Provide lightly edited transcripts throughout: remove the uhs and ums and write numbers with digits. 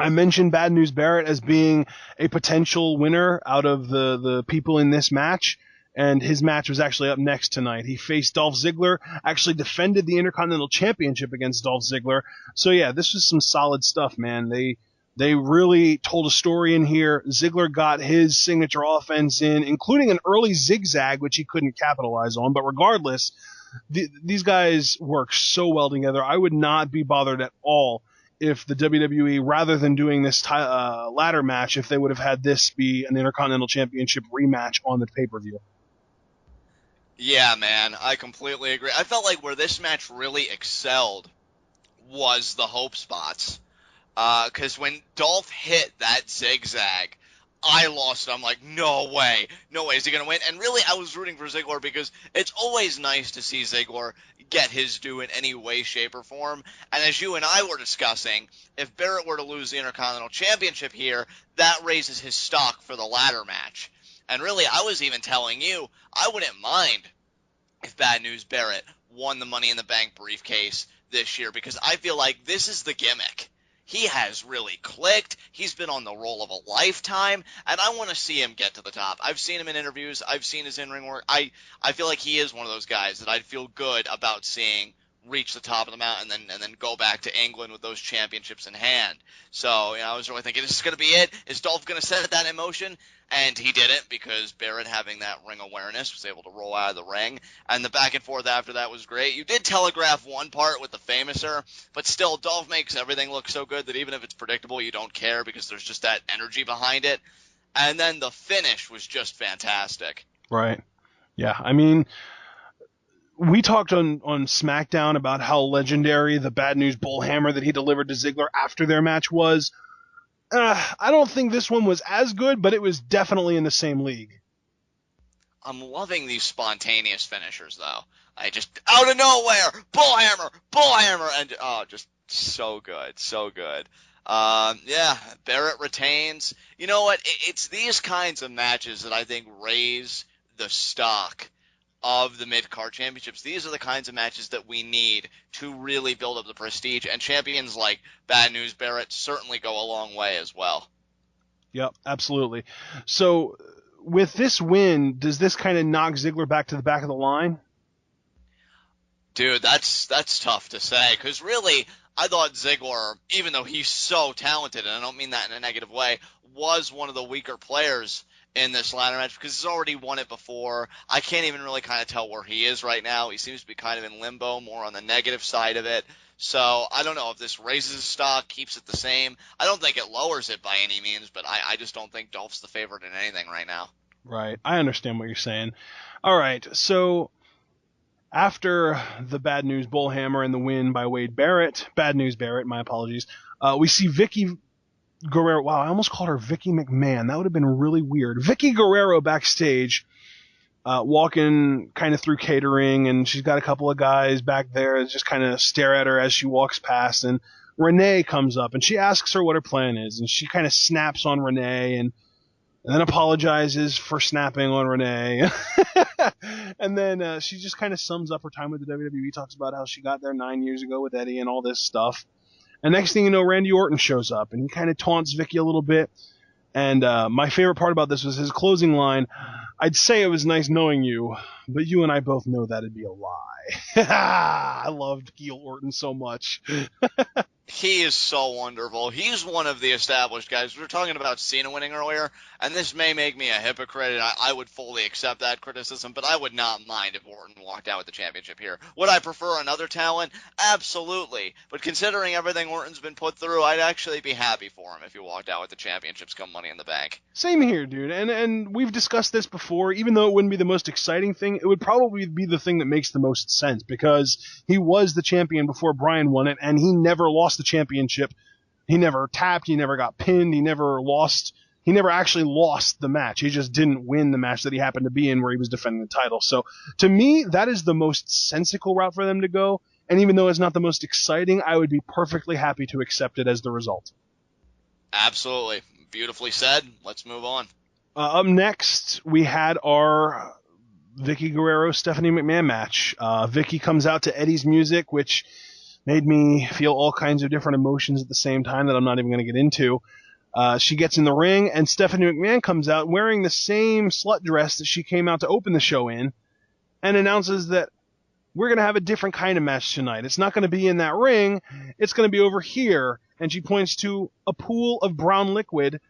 I mentioned Bad News Barrett as being a potential winner out of the people in this match, and his match was actually up next tonight. He faced Dolph Ziggler, actually defended the Intercontinental Championship against Dolph Ziggler. So yeah, this was some solid stuff, man. They really told a story in here. Ziggler got his signature offense in, including an early zigzag, which he couldn't capitalize on. But regardless, these guys work so well together. I would not be bothered at all if the WWE, rather than doing this ladder match, if they would have had this be an Intercontinental Championship rematch on the pay-per-view. Yeah, man, I completely agree. I felt like where this match really excelled was the hope spots. Because when Dolph hit that zigzag, I lost it. I'm like, no way, is he going to win? And really, I was rooting for Ziggler because it's always nice to see Ziggler get his due in any way, shape, or form. And as you and I were discussing, if Barrett were to lose the Intercontinental Championship here, that raises his stock for the ladder match. And really, I was even telling you, I wouldn't mind if Bad News Barrett won the Money in the Bank briefcase this year, because I feel like this is the gimmick. He has really clicked. He's been on the roll of a lifetime, and I want to see him get to the top. I've seen him in interviews. I've seen his in-ring work. I feel like he is one of those guys that I'd feel good about seeing reach the top of the mountain and then go back to England with those championships in hand. So, I was really thinking, is this going to be it? Is Dolph going to set that in motion? And he didn't, because Barrett, having that ring awareness, was able to roll out of the ring. And the back and forth after that was great. You did telegraph one part with the Famouser, but still, Dolph makes everything look so good that even if it's predictable, you don't care because there's just that energy behind it. And then the finish was just fantastic. Right. Yeah, I mean, we talked on SmackDown about how legendary the Bad News Bullhammer that he delivered to Ziggler after their match was. I don't think this one was as good, but it was definitely in the same league. I'm loving these spontaneous finishers, though. I just, out of nowhere, bullhammer, and, just so good, so good. Yeah, Barrett retains. You know what? It's these kinds of matches that I think raise the stock of the mid-card championships. These are the kinds of matches that we need to really build up the prestige, and champions like Bad News Barrett certainly go a long way as well. Yep, absolutely. So, with this win, does this kind of knock Ziggler back to the back of the line? Dude, that's tough to say, because really, I thought Ziggler, even though he's so talented, and I don't mean that in a negative way, was one of the weaker players in this ladder match because he's already won it before. I can't even really kind of tell where he is right now. He seems to be kind of in limbo, more on the negative side of it. So I don't know if this raises his stock, keeps it the same. I don't think it lowers it by any means, but I just don't think Dolph's the favorite in anything right now. Right. I understand what you're saying. All right. So after the Bad News Bullhammer and the win by Bad News Barrett, my apologies, we see Vickie Guerrero. Wow, I almost called her Vickie McMahon. That would have been really weird. Vickie Guerrero backstage, walking kind of through catering, and she's got a couple of guys back there that just kind of stare at her as she walks past. And Renee comes up, and she asks her what her plan is, and she kind of snaps on Renee, and then apologizes for snapping on Renee. And then she just kind of sums up her time with the WWE, talks about how she got there 9 years ago with Eddie and all this stuff. And next thing you know, Randy Orton shows up, and he kind of taunts Vickie a little bit. And my favorite part about this was his closing line. I'd say it was nice knowing you, but you and I both know that'd be a lie. I loved heel Orton so much. He is so wonderful. He's one of the established guys. We were talking about Cena winning earlier, and this may make me a hypocrite, and I would fully accept that criticism, but I would not mind if Orton walked out with the championship here. Would I prefer another talent? Absolutely. But considering everything Orton's been put through, I'd actually be happy for him if he walked out with the championships come Money in the Bank. Same here, dude. And we've discussed this before. Even though it wouldn't be the most exciting thing, it would probably be the thing that makes the most sense, because he was the champion before Bryan won it, and he never lost the championship. He never tapped, he never got pinned, he never actually lost the match. He just didn't win the match that he happened to be in where he was defending the title. So to me, that is the most sensical route for them to go. And even though it's not the most exciting, I would be perfectly happy to accept it as the result. Absolutely. Beautifully said. Let's move on. Up next, we had our Vickie Guerrero, Stephanie McMahon match. Vickie comes out to Eddie's music, which made me feel all kinds of different emotions at the same time that I'm not even going to get into. She gets in the ring, and Stephanie McMahon comes out wearing the same slut dress that she came out to open the show in, and announces that we're going to have a different kind of match tonight. It's not going to be in that ring. It's going to be over here. And she points to a pool of brown liquid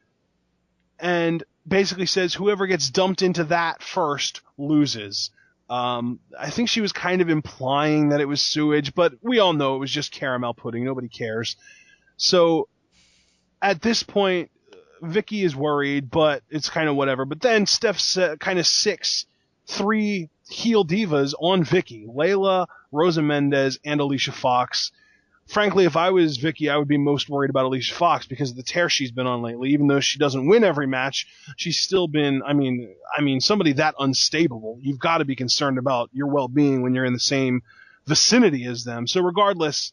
and basically says whoever gets dumped into that first loses. I think she was kind of implying that it was sewage, but we all know it was just caramel pudding. Nobody cares. So at this point, Vickie is worried, but it's kind of whatever. But then Steph kind of sicks 3 heel divas on Vickie: Layla, Rosa Mendez, and Alicia Fox. Frankly, if I was Vickie, I would be most worried about Alicia Fox because of the tear she's been on lately. Even though she doesn't win every match, she's still been, I mean, somebody that unstable, you've got to be concerned about your well-being when you're in the same vicinity as them. So regardless,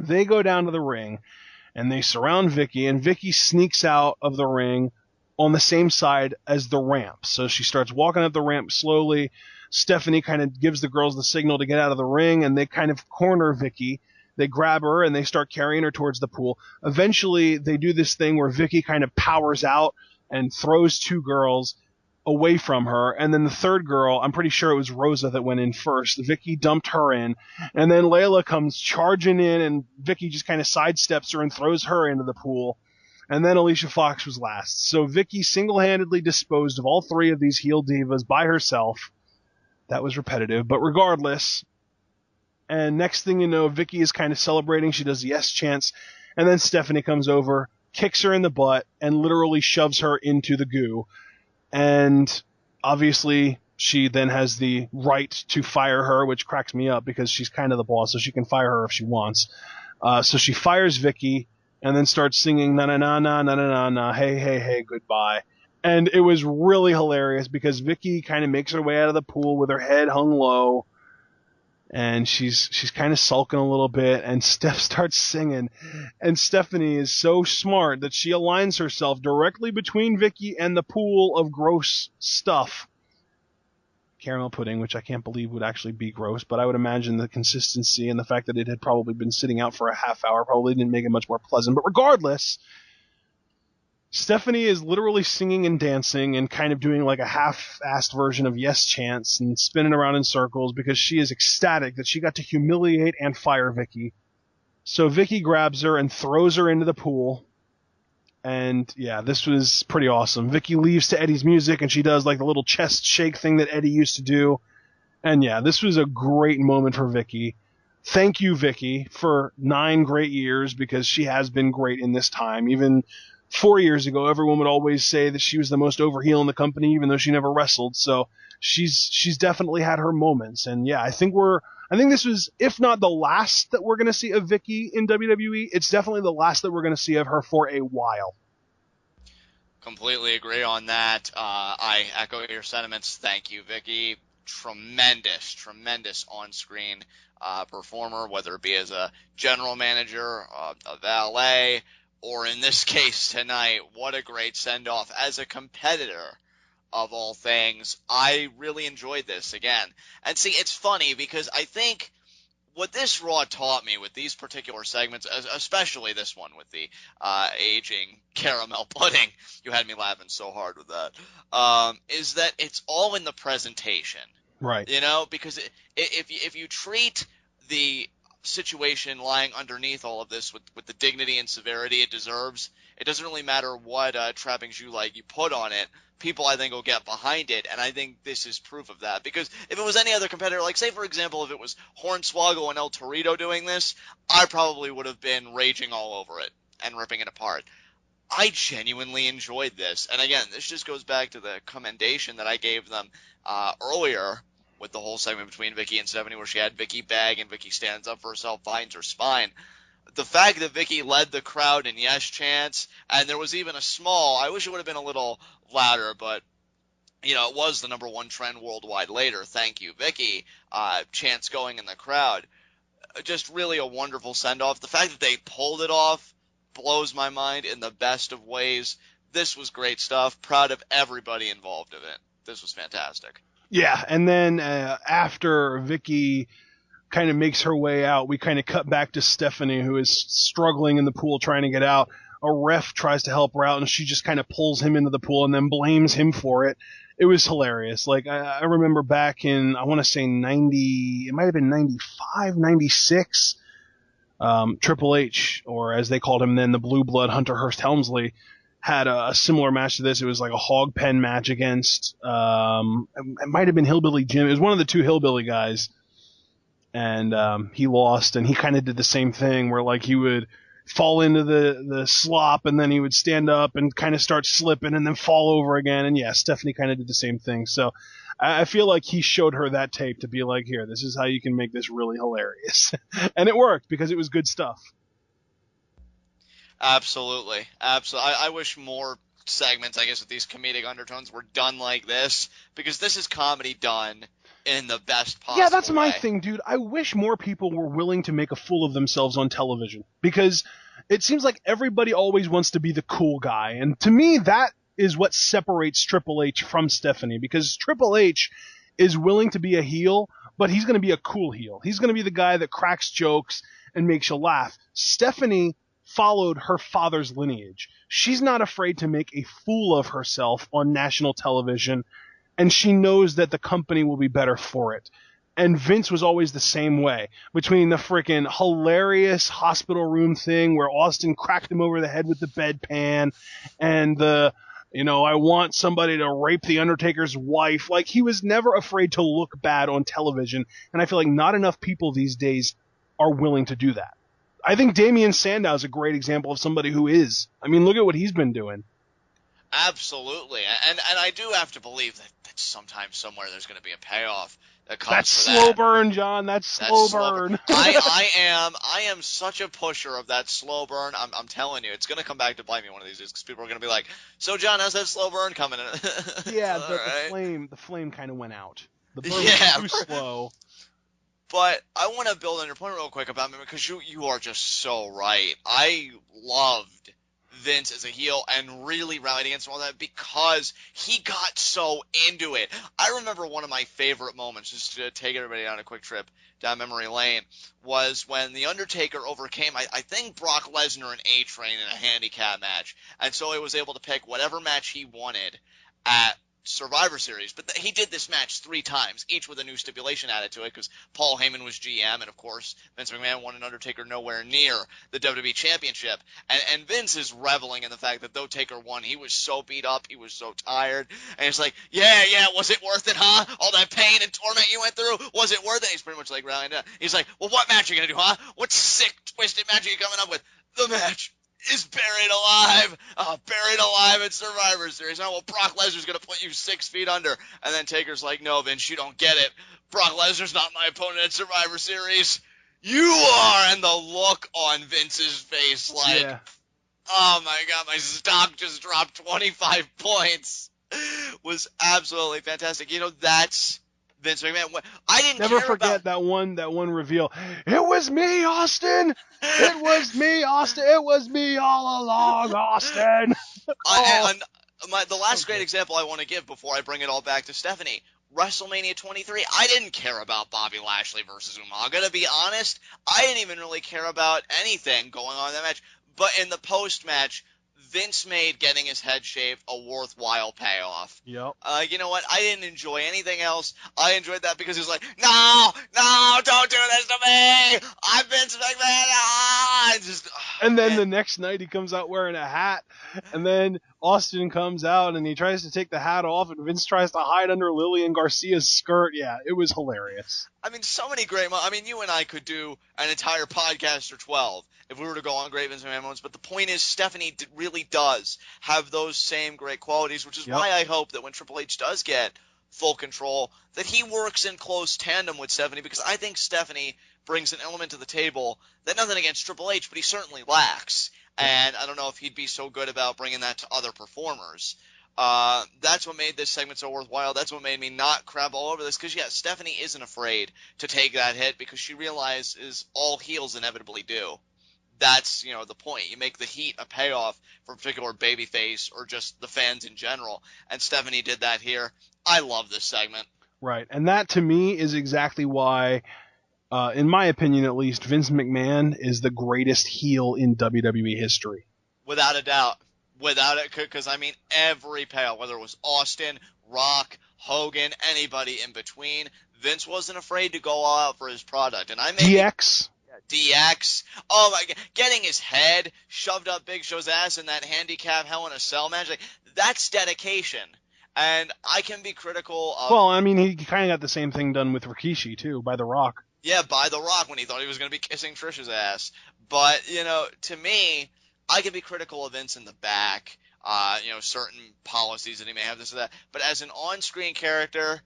they go down to the ring and they surround Vickie, and Vickie sneaks out of the ring on the same side as the ramp. So she starts walking up the ramp slowly. Stephanie kind of gives the girls the signal to get out of the ring, and they kind of corner Vickie. They grab her, and they start carrying her towards the pool. Eventually, they do this thing where Vickie kind of powers out and throws 2 girls away from her. And then the third girl, I'm pretty sure it was Rosa that went in first. Vickie dumped her in. And then Layla comes charging in, and Vickie just kind of sidesteps her and throws her into the pool. And then Alicia Fox was last. So Vickie single-handedly disposed of all 3 of these heel divas by herself. That was repetitive, but regardless. And next thing you know, Vickie is kind of celebrating. She does the yes chants. And then Stephanie comes over, kicks her in the butt, and literally shoves her into the goo. And obviously, she then has the right to fire her, which cracks me up because she's kind of the boss, so she can fire her if she wants. So she fires Vickie and then starts singing na na na na na na na na, hey hey hey, goodbye. And it was really hilarious because Vickie kind of makes her way out of the pool with her head hung low. And she's kind of sulking a little bit, and Steph starts singing. And Stephanie is so smart that she aligns herself directly between Vickie and the pool of gross stuff. Caramel pudding, which I can't believe would actually be gross, but I would imagine the consistency and the fact that it had probably been sitting out for a half hour probably didn't make it much more pleasant. But regardless, Stephanie is literally singing and dancing and kind of doing like a half-assed version of yes chants and spinning around in circles because she is ecstatic that she got to humiliate and fire Vickie. So Vickie grabs her and throws her into the pool. And yeah, this was pretty awesome. Vickie leaves to Eddie's music, and she does like the little chest shake thing that Eddie used to do. And yeah, this was a great moment for Vickie. Thank you, Vickie, for 9 great years, because she has been great in this time. Even 4 years ago, everyone would always say that she was the most over heel in the company, even though she never wrestled. So she's definitely had her moments. And yeah, I think this was, if not the last that we're going to see of Vickie in WWE, it's definitely the last that we're going to see of her for a while. Completely agree on that. I echo your sentiments. Thank you, Vickie. Tremendous on-screen performer, whether it be as a general manager, a valet, or in this case tonight, what a great send-off as a competitor of all things. I really enjoyed this again. And see, it's funny because I think what this Raw taught me with these particular segments, especially this one with the aging caramel pudding, you had me laughing so hard with that, is that it's all in the presentation. Right. You know, because if you treat the situation lying underneath all of this with the dignity and severity it deserves, it doesn't really matter what trappings you put on it. People, I think, will get behind it, and I think this is proof of that. Because if it was any other competitor, like, say, for example, if it was Hornswoggle and El Torito doing this, I probably would have been raging all over it and ripping it apart. I genuinely enjoyed this. And again, this just goes back to the commendation that I gave them earlier with the whole segment between Vickie and Stephanie, where she had Vickie beg and Vickie stands up for herself, finds her spine. The fact that Vickie led the crowd in yes chants, and there was even a small, I wish it would have been a little louder, but you know, it was the number 1 trend worldwide later, thank you, Vickie, chants going in the crowd. Just really a wonderful send-off. The fact that they pulled it off blows my mind in the best of ways. This was great stuff. Proud of everybody involved in it. This was fantastic. Yeah, and then after Vickie kind of makes her way out. We kind of cut back to Stephanie, who is struggling in the pool trying to get out. A ref tries to help her out, and she just kind of pulls him into the pool and then blames him for it. It was hilarious. Like, I remember back in, I want to say 90, it might have been 95, 96, Triple H, or as they called him then, the Blue Blood, Hunter Hearst Helmsley, had a similar match to this. It was like a hog pen match against, it might have been Hillbilly Jim. It was one of the two Hillbilly guys. And he lost, and he kind of did the same thing where, like, he would fall into the slop, and then he would stand up and kind of start slipping and then fall over again. And yeah, Stephanie kind of did the same thing. So I feel like he showed her that tape to be like, here, this is how you can make this really hilarious. And it worked because it was good stuff. Absolutely. I wish more segments, I guess, with these comedic undertones were done like this, because this is comedy done in the best possible way. Yeah, that's my thing, dude. I wish more people were willing to make a fool of themselves on television, because it seems like everybody always wants to be the cool guy. And to me, that is what separates Triple H from Stephanie, because Triple H is willing to be a heel, but he's going to be a cool heel. He's going to be the guy that cracks jokes and makes you laugh. Stephanie followed her father's lineage. She's not afraid to make a fool of herself on national television, and she knows that the company will be better for it. And Vince was always the same way. Between the freaking hilarious hospital room thing where Austin cracked him over the head with the bedpan, and the, I want somebody to rape the Undertaker's wife. Like, he was never afraid to look bad on television, and I feel like not enough people these days are willing to do that. I think Damian Sandow is a great example of somebody who is. I mean, look at what he's been doing. Absolutely. And I do have to believe that sometime, somewhere, there's going to be a payoff that comes That's for slow that. burn, John. That's slow burn. I am such a pusher of that slow burn. I'm telling you, it's going to come back to bite me one of these days, because people are going to be like, so John, how's that slow burn coming in? Yeah, right. the flame kind of went out. The burn was too slow. But I want to build on your point real quick about me, because you are just so right. I loved Vince as a heel and really rallied against him all that, because he got so into it. I remember one of my favorite moments, just to take everybody on a quick trip down memory lane, was when The Undertaker overcame, I think, Brock Lesnar in A-Train in a handicap match. And so he was able to pick whatever match he wanted at Survivor Series, but he did this match 3 times, each with a new stipulation added to it, because Paul Heyman was GM, and of course Vince McMahon won an Undertaker nowhere near the WWE Championship, and Vince is reveling in the fact that though Taker won, he was so beat up, he was so tired, and he's like, yeah, was it worth it, huh? All that pain and torment you went through, was it worth it? He's pretty much like rallying down. He's like, well, what match are you gonna do, huh? What sick, twisted match are you coming up with? The match is buried alive at Survivor Series. Oh, well, Brock Lesnar's going to put you 6 feet under. And then Taker's like, no, Vince, you don't get it. Brock Lesnar's not my opponent at Survivor Series. You are. And the look on Vince's face, like, yeah. Oh my God, my stock just dropped 25 points, was absolutely fantastic. That's Vince McMahon. I didn't never forget that one reveal. It was me, Austin. It was me, Austin. It was me all along, Austin. The last great example I want to give before I bring it all back to Stephanie, WrestleMania 23. I didn't care about Bobby Lashley versus Umaga. To be honest, I didn't even really care about anything going on in that match. But in the post-match, Vince made getting his head shaved a worthwhile payoff. Yep. You know what? I didn't enjoy anything else. I enjoyed that because he was like, no, don't do this to me. I'm Vince McMahon. And then the next night he comes out wearing a hat, and then Austin comes out and he tries to take the hat off, and Vince tries to hide under Lillian Garcia's skirt. Yeah, it was hilarious. I mean, so many great moments. I mean, you and I could do an entire podcast or 12 if we were to go on great Vince McMahon moments. But the point is, Stephanie really does have those same great qualities, which is why I hope that when Triple H does get full control, that he works in close tandem with Stephanie, because I think Stephanie brings an element to the table that, nothing against Triple H, but he certainly lacks. And I don't know if he'd be so good about bringing that to other performers. That's what made this segment so worthwhile. That's what made me not crab all over this, because, Stephanie isn't afraid to take that hit, because she realizes all heels inevitably do. That's, the point. You make the heat a payoff for a particular babyface or just the fans in general. And Stephanie did that here. I love this segment. Right. And that, to me, is exactly why In my opinion, at least, Vince McMahon is the greatest heel in WWE history. Without a doubt. Without it, because I mean, every payout, whether it was Austin, Rock, Hogan, anybody in between, Vince wasn't afraid to go all out for his product. And I may DX. DX. Oh my God, getting his head shoved up Big Show's ass in that handicap Hell in a Cell match, like, that's dedication. And I can be critical of. Well, I mean, he kind of got the same thing done with Rikishi too, by The Rock. Yeah, by The Rock when he thought he was going to be kissing Trish's ass. But, to me, I can be critical of Vince in the back, certain policies that he may have, this or that. But as an on-screen character,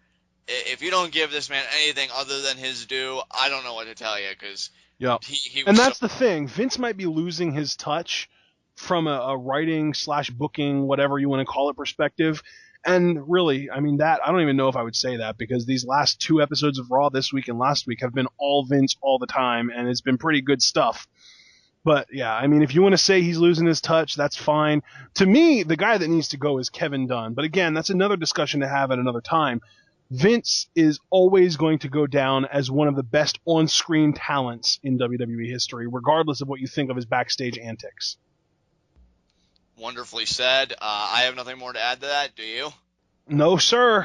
if you don't give this man anything other than his due, I don't know what to tell you, because he was and that's the thing. Vince might be losing his touch from a writing / booking, whatever you want to call it, perspective. And really, I mean, I don't even know if I would say that, because these last 2 episodes of Raw this week and last week have been all Vince all the time, and it's been pretty good stuff. But yeah, I mean, if you want to say he's losing his touch, that's fine. To me, the guy that needs to go is Kevin Dunn. But again, that's another discussion to have at another time. Vince is always going to go down as one of the best on-screen talents in WWE history, regardless of what you think of his backstage antics. Wonderfully said. I have nothing more to add to that. Do you? No, sir.